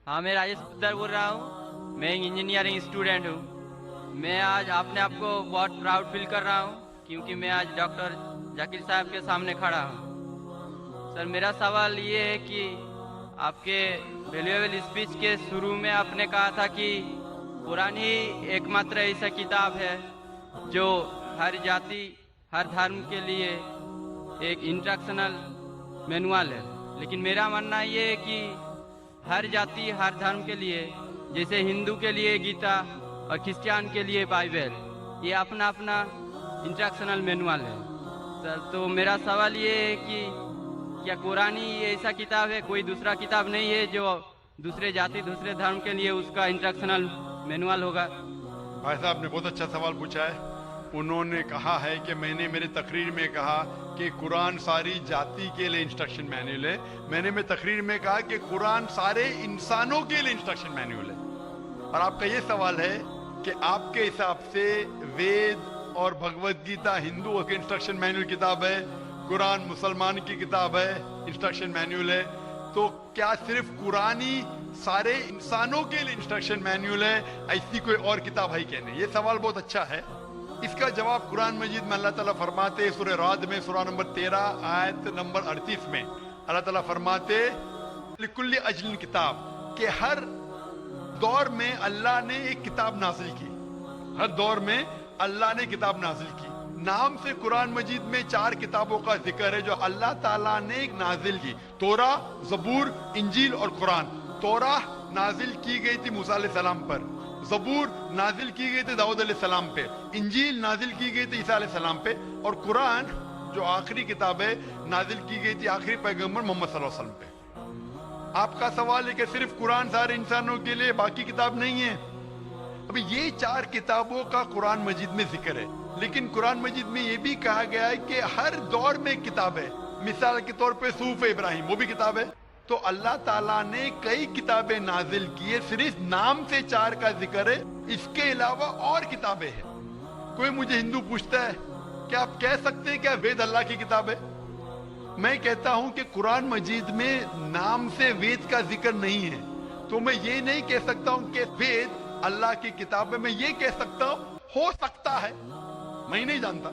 हाँ, मैं राजेश पुत्र बोल रहा हूँ। मैं एक इंजीनियरिंग स्टूडेंट हूँ। मैं आज अपने आप को बहुत प्राउड फील कर रहा हूँ क्योंकि मैं आज डॉक्टर जाकिर साहब के सामने खड़ा हूँ। सर, मेरा सवाल ये है कि आपके वैल्यूएबल स्पीच के शुरू में आपने कहा था कि कुरान ही एकमात्र ऐसा किताब है जो हर जाति, हर धर्म के लिए एक इंस्ट्रक्शनल मैनुअल है। लेकिन मेरा मानना ये है कि हर जाति, हर धर्म के लिए, जैसे हिंदू के लिए गीता और क्रिश्चियन के लिए बाइबल, ये अपना अपना इंस्ट्रक्शनल मैनुअल है। सर, तो मेरा सवाल ये है कि क्या कुरान ही ऐसा किताब है, कोई दूसरा किताब नहीं है जो दूसरे जाति, दूसरे धर्म के लिए उसका इंस्ट्रक्शनल मैनुअल होगा? भाई साहब ने बहुत अच्छा सवाल पूछा है। उन्होंने कहा है कि मैंने मेरी तकरीर में कहा कि कुरान सारी जाति के लिए इंस्ट्रक्शन मैनुअल है। मैंने मेरी तकरीर में कहा कि कुरान सारे इंसानों के लिए इंस्ट्रक्शन मैनुअल है। और आपका ये सवाल है कि आपके हिसाब से वेद और भगवत गीता हिंदुओं के इंस्ट्रक्शन मैनुअल किताब है, कुरान मुसलमान की किताब है, इंस्ट्रक्शन मैनुअल है, तो क्या सिर्फ कुरान ही सारे इंसानों के लिए इंस्ट्रक्शन मैनुअल है, ऐसी कोई और किताब है क्या? नहीं। ये सवाल बहुत अच्छा है। इसका जवाब कुरान मजीद में अल्लाह ताला फरमाते हैं, सूरह राद में सूरह नंबर 13 आयत नंबर 38 में अल्लाह ताला फरमाते लिकुल्ली अजलिन किताब, कि हर दौर में अल्लाह ने एक किताब नाजिल की। हर दौर में अल्लाह ने किताब नाजिल की। नाम से कुरान मजीद में 4 किताबों का जिक्र है जो अल्लाह ताला ने एक नाजिल की। तोरा, जबूर, इंजील और कुरान। तोरा नाजिल की गई थी मूसा अलैहिस्सलाम पर, जबूर नाजिल की गई थी दाऊद अलैहिस्सलाम पे, इंजील नाजिल की गई थी ईसा अलैहिस्सलाम पे, और कुरान जो आखिरी किताब है नाजिल की गई थी आखिरी पैगंबर मोहम्मद सल्लल्लाहु अलैहि वसल्लम पे। आपका सवाल है कि सिर्फ कुरान सारे इंसानों के लिए, बाकी किताब नहीं है। अभी ये 4 किताबों का कुरान मजीद में जिक्र है, लेकिन कुरान मजीद में ये भी कहा गया है कि हर दौर में किताब है। मिसाल के तौर पे सूफ इब्राहिम, वो भी किताब है। तो अल्लाह ताला ने कई किताबें नाजिल की है, सिर्फ नाम से 4 का जिक्र है, इसके अलावा और किताबें हैं। कोई मुझे हिंदू पूछता है क्या आप कह सकते हैं क्या वेद अल्लाह की किताब है? मैं कहता हूं कि कुरान मजीद में नाम से वेद का जिक्र नहीं है, तो मैं ये नहीं कह सकता हूं कि वेद अल्लाह की किताब है। मैं ये कह सकता हूं हो सकता है, मैं नहीं जानता,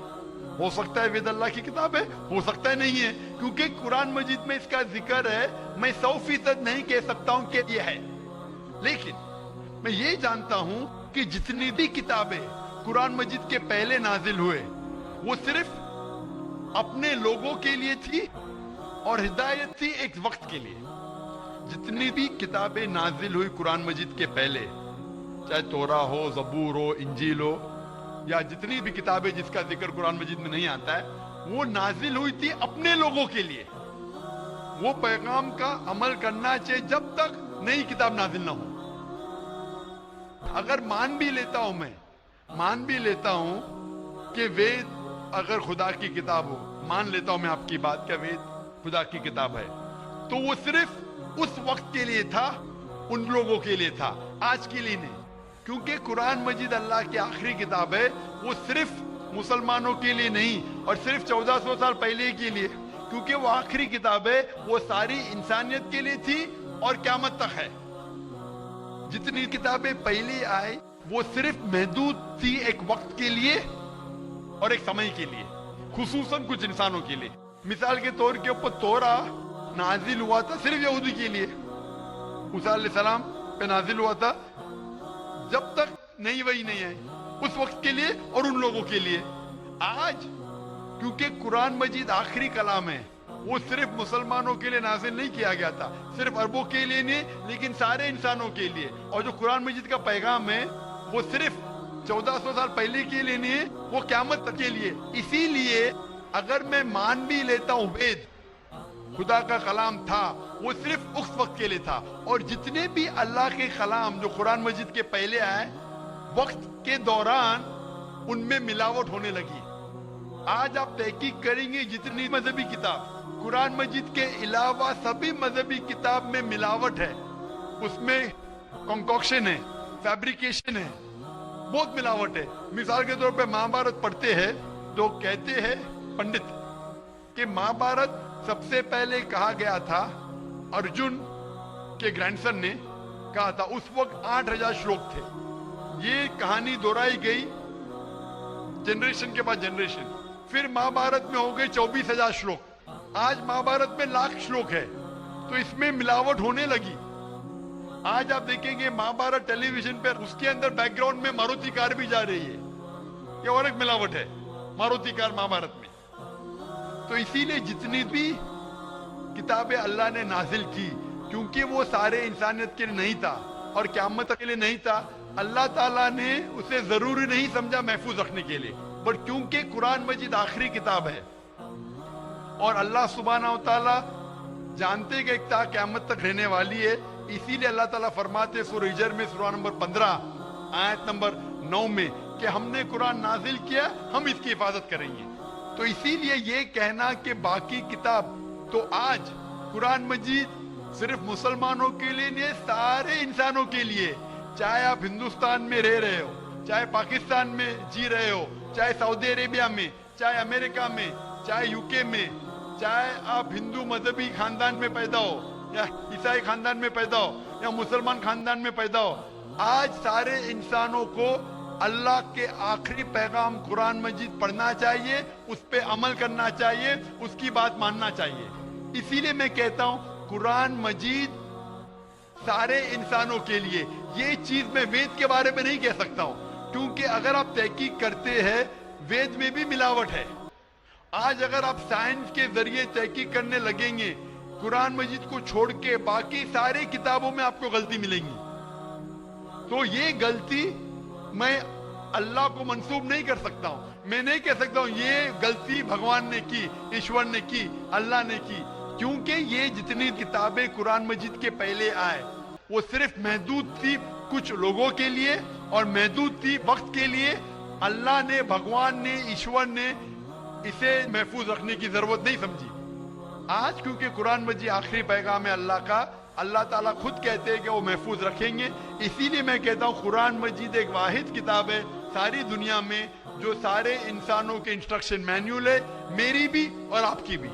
हो सकता है वेद अल्लाह की किताब है, हो सकता है नहीं है, क्योंकि कुरान मजीद में इसका जिक्र है। मैं 100% नहीं कह सकता हूं कि ये है, लेकिन मैं ये जानता हूं कि जितनी भी किताबें कुरान मजीद के पहले नाजिल हुए वो सिर्फ अपने लोगों के लिए थी और हिदायत थी एक वक्त के लिए। जितनी भी किताबें नाजिल हुई कुरान मजीद के पहले, चाहे तोरा हो, जबूर हो, इंजील हो, या जितनी भी किताबें जिसका जिक्र कुरान मजीद में नहीं आता है, वो नाजिल हुई थी अपने लोगों के लिए। वो पैगाम का अमल करना चाहिए जब तक नई किताब नाजिल ना हो। अगर मान भी लेता हूं, मैं मान भी लेता हूं कि वेद अगर खुदा की किताब हो, मान लेता हूं मैं आपकी बात का वेद खुदा की किताब है, तो वो सिर्फ उस वक्त के लिए था, उन लोगों के लिए था, आज के लिए नहीं। क्योंकि कुरान मजीद अल्लाह की आखिरी किताब है, वो सिर्फ मुसलमानों के लिए नहीं और सिर्फ 1400 साल पहले के लिए, क्योंकि वो आखिरी किताब है, वो सारी इंसानियत के लिए थी और क़यामत तक है। जितनी किताबें पहले आई वो सिर्फ महदूद थी एक वक्त के लिए और एक समय के लिए, खुसूसन कुछ इंसानों के लिए। मिसाल के तौर के ऊपर तोरा नाजिल हुआ था सिर्फ यहूदी के लिए, मूसा अलैहिस्सलाम पे नाजिल हुआ था जब तक नई वही नहीं आई, उस वक्त के लिए और उन लोगों के लिए। आज क्योंकि कुरान मजीद आखिरी कलाम है, वो सिर्फ मुसलमानों के लिए नाजिल नहीं किया गया था, सिर्फ अरबों के लिए नहीं, लेकिन सारे इंसानों के लिए। और जो कुरान मजीद का पैगाम है वो सिर्फ 1400 साल पहले के लिए नहीं है, वो क़यामत तक के लिए। इसीलिए अगर मैं मान भी लेता हूं वेद खुदा का कलाम था, वो सिर्फ उस वक्त के लिए था, और जितने भी अल्लाह के कलाम जो कुरान मजीद के पहले आए, वक्त के दौरान उनमें मिलावट होने लगी। आज आप तहकीक करेंगे जितनी मजहबी किताब, कुरान मजीद के अलावा सभी मजहबी किताब में मिलावट है, उसमें कंकॉक्शन है, फैब्रिकेशन है, बहुत मिलावट है। मिसाल के तौर पे महाभारत पढ़ते हैं तो कहते हैं पंडित कि महाभारत सबसे पहले कहा गया था अर्जुन के ग्रैंडसन ने कहा था। उस वक्त 8000 श्लोक थे। ये कहानी दोहराई गई जनरेशन के बाद जनरेशन। फिर महाभारत में हो गए 24,000 श्लोक। आज महाभारत में लाख श्लोक है, तो इसमें मिलावट होने लगी। आज आप देखेंगे महाभारत टेलीविजन पर, उसके अंदर बैकग्राउंड में मारुति कार भी जा रही है। ये और एक मिलावट है मारुति कार महाभारत में। तो इसीलिए जितनी भी किताबें अल्लाह ने नाजिल की, क्योंकि वो सारे इंसानियत के लिए नहीं था और क़यामत के लिए नहीं था, अल्लाह ताला ने उसे जरूरी नहीं समझा महफूज रखने के लिए। बट क्योंकि कुरान मजीद आखिरी किताब है और अल्लाह सुब्हानहू तआला जानते कि एक ता क़यामत तक रहने वाली है, इसीलिए अल्लाह ताला फरमाते सूरह हिजर में सूरा नंबर 15 आयत नंबर 9 में कि हमने कुरान नाजिल किया, हम इसकी हिफाजत करेंगे। तो इसीलिए ये कहना कि बाकी किताब, तो आज कुरान मजीद सिर्फ मुसलमानों के लिए नहीं, सारे इंसानों के लिए, चाहे आप हिंदुस्तान में रह रहे हो, चाहे पाकिस्तान में जी रहे हो, चाहे सऊदी अरेबिया में, चाहे अमेरिका में, चाहे यूके में, चाहे आप हिंदू मजहबी खानदान में पैदा हो या ईसाई खानदान में पैदा हो या मुसलमान खानदान में पैदा हो, आज सारे इंसानों को अल्लाह के आखिरी पैगाम कुरान मजीद पढ़ना चाहिए, उस पे अमल करना चाहिए, उसकी बात मानना चाहिए। इसीलिए मैं कहता हूं कुरान मजीद सारे इंसानों के लिए। ये चीज मैं वेद के बारे में नहीं कह सकता हूं, क्योंकि अगर आप तहकीक करते हैं वेद में भी मिलावट है। आज अगर आप साइंस के जरिए तहकीक करने लगेंगे कुरान मजीद को छोड़ के, बाकी सारी किताबों में आपको गलती मिलेंगी। तो ये गलती मैं अल्लाह को मंसूब नहीं कर सकता हूं। मैं नहीं कह सकता हूं ये गलती भगवान ने की, ईश्वर ने की, अल्लाह ने की, क्योंकि ये जितनी किताबें कुरान मजीद के पहले आए वो सिर्फ महदूद थी कुछ लोगों के लिए और महदूद थी वक्त के लिए। अल्लाह ने, भगवान ने, ईश्वर ने इसे महफूज रखने की जरूरत नहीं समझी। आज क्योंकि कुरान मजीद आखिरी पैगाम है अल्लाह का, अल्लाह ताला खुद कहते हैं कि वो महफूज रखेंगे। इसीलिए मैं कहता हूँ कुरान मजीद एक वाहिद किताब है सारी दुनिया में जो सारे इंसानों के इंस्ट्रक्शन मैन्युअल है, मेरी भी और आपकी भी।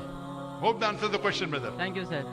Hope the answer the question brother. Thank you sir.